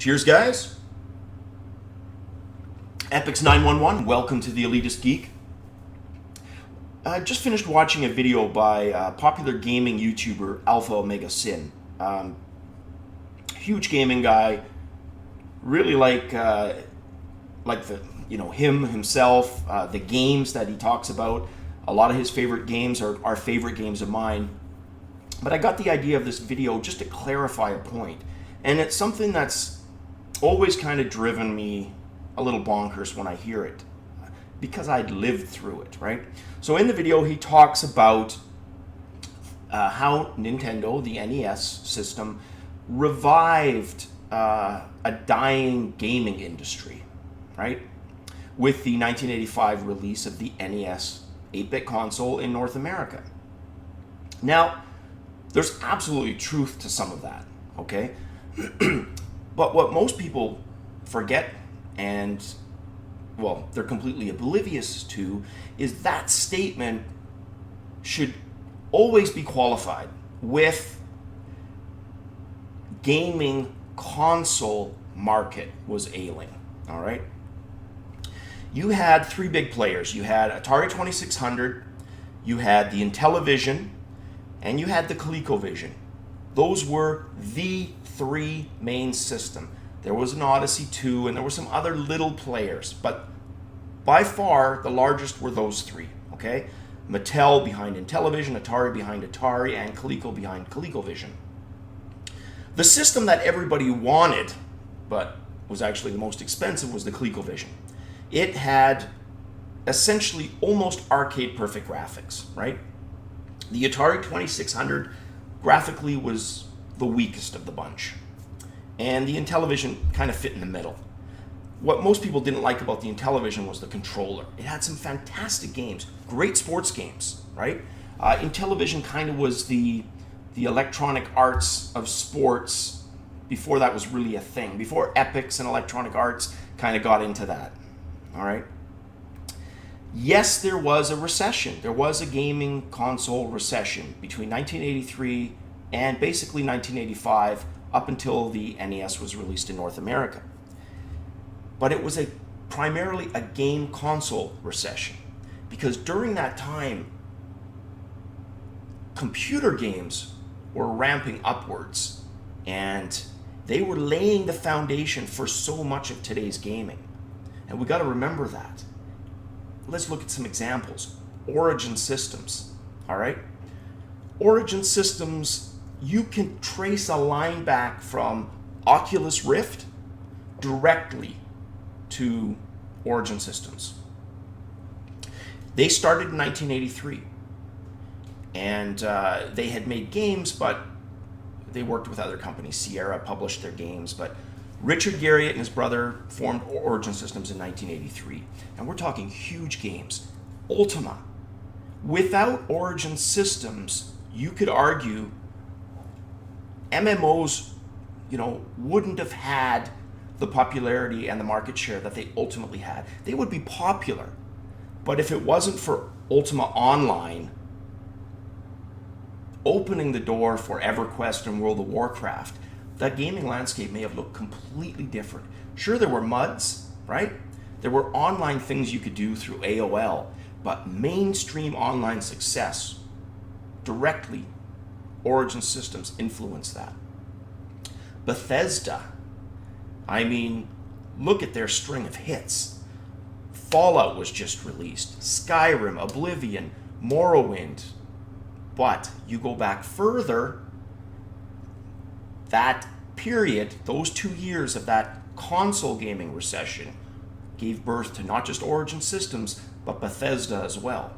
Cheers, guys. Epix 911, welcome to the Elitist Geek. I just finished watching a video by popular gaming YouTuber Alpha Omega Sin. Huge gaming guy. Really like the himself, the games that he talks about. A lot of his favorite games are favorite games of mine. But I got the idea of this video just to clarify a point, and it's something that's always kind of driven me a little bonkers when I hear it, because I'd lived through it, right? So in the video, he talks about how Nintendo, the NES system, revived a dying gaming industry, right? With the 1985 release of the NES 8-bit console in North America. Now, there's absolutely truth to some of that, okay? But what most people forget, and, well, they're completely oblivious to, is that statement should always be qualified with gaming console market was ailing, all right? You had three big players. You had Atari 2600, you had the Intellivision, and you had the ColecoVision. Those were the three main system. There was an Odyssey 2, and there were some other little players, but by far the largest were those three, okay? Mattel behind Intellivision, Atari behind Atari, and Coleco behind ColecoVision. The system that everybody wanted, but was actually the most expensive, was the ColecoVision. It had essentially almost arcade perfect graphics, right? The Atari 2600 graphically was the weakest of the bunch, and the Intellivision kind of fit in the middle. What most people didn't like about the Intellivision was the controller. It had some fantastic games, great sports games, right? Intellivision kind of was the Electronic Arts of sports before that was really a thing, before Epix and Electronic Arts kind of got into that, all right? Yes, there was a recession. There was a gaming console recession between 1983 and basically 1985 up until the NES was released in North America. But it was primarily a game console recession, because during that time, computer games were ramping upwards, and they were laying the foundation for so much of today's gaming. And we got to remember that. Let's look at some examples. Origin Systems, all right? Origin Systems, you can trace a line back from Oculus Rift directly to Origin Systems. They started in 1983, and they had made games, but they worked with other companies. Sierra published their games, but Richard Garriott and his brother formed Origin Systems in 1983, and we're talking huge games. Ultima. Without Origin Systems, you could argue MMOs, wouldn't have had the popularity and the market share that they ultimately had. They would be popular, but if it wasn't for Ultima Online opening the door for EverQuest and World of Warcraft, that gaming landscape may have looked completely different. Sure, there were MUDs, right? There were online things you could do through AOL, but mainstream online success directly, Origin Systems influenced that. Bethesda, look at their string of hits. Fallout was just released, Skyrim, Oblivion, Morrowind. But you go back further, that period, those 2 years of that console gaming recession gave birth to not just Origin Systems, but Bethesda as well.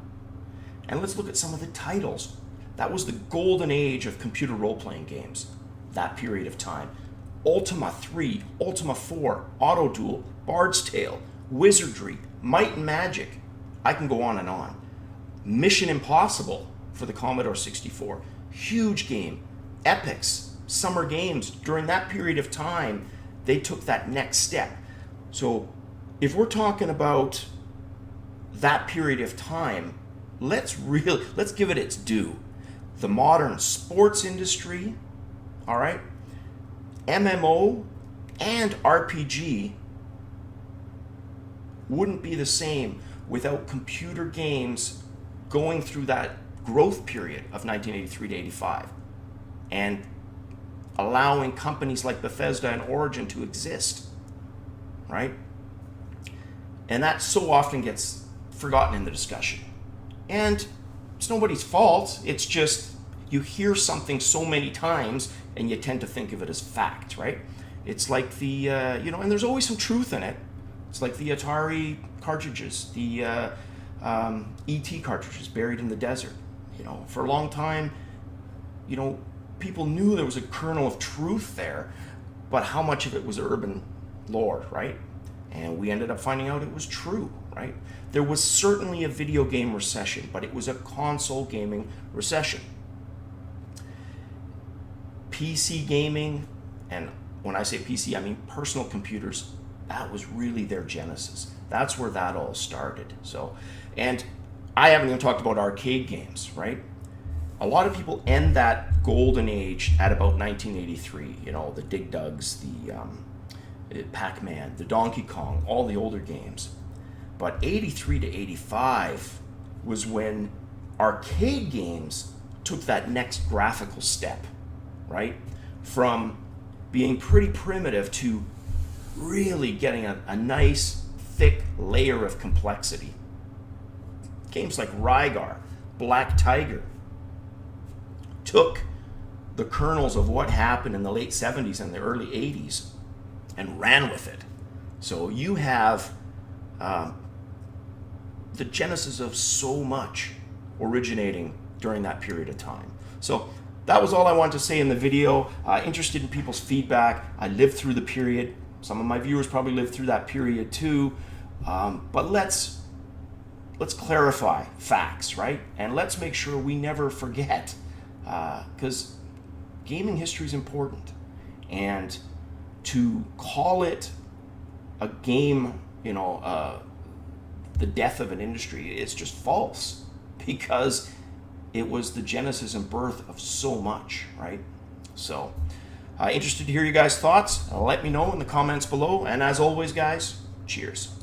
And let's look at some of the titles. That was the golden age of computer role-playing games, that period of time. Ultima 3, Ultima 4, Auto Duel, Bard's Tale, Wizardry, Might and Magic. I can go on and on. Mission Impossible for the Commodore 64. Huge game. Epix, Summer Games. During that period of time, they took that next step. So if we're talking about that period of time, let's give it its due. The modern sports industry, all right, MMO And RPG wouldn't be the same without computer games going through that growth period of 1983 to 85 and allowing companies like Bethesda and Origin to exist, right? And that so often gets forgotten in the discussion. And it's nobody's fault. It's just you hear something so many times and you tend to think of it as fact, right? It's like the, and there's always some truth in it. It's like the Atari cartridges, the ET cartridges buried in the desert. For a long time, people knew there was a kernel of truth there, but how much of it was urban lore, right? And we ended up finding out it was true, right? There was certainly a video game recession, but it was a console gaming recession. PC gaming, and when I say PC, I mean personal computers, that was really their genesis. That's where that all started. So, and I haven't even talked about arcade games, right? A lot of people end that golden age at about 1983. The Dig Dugs, the Pac-Man, the Donkey Kong, all the older games. But 83 to 85 was when arcade games took that next graphical step, right? From being pretty primitive to really getting a nice, thick layer of complexity. Games like Rygar, Black Tiger, took the kernels of what happened in the late 70s and the early 80s and ran with it. So you have the genesis of so much originating during that period of time. So that was all I wanted to say in the video. Interested in people's feedback. I lived through the period. Some of my viewers probably lived through that period too. But let's clarify facts, right? And let's make sure we never forget, because gaming history is important. And to call it a game, the death of an industry, it's just false, because it was the genesis and birth of so much, right? So, interested to hear you guys' thoughts. Let me know in the comments below. And as always, guys, cheers.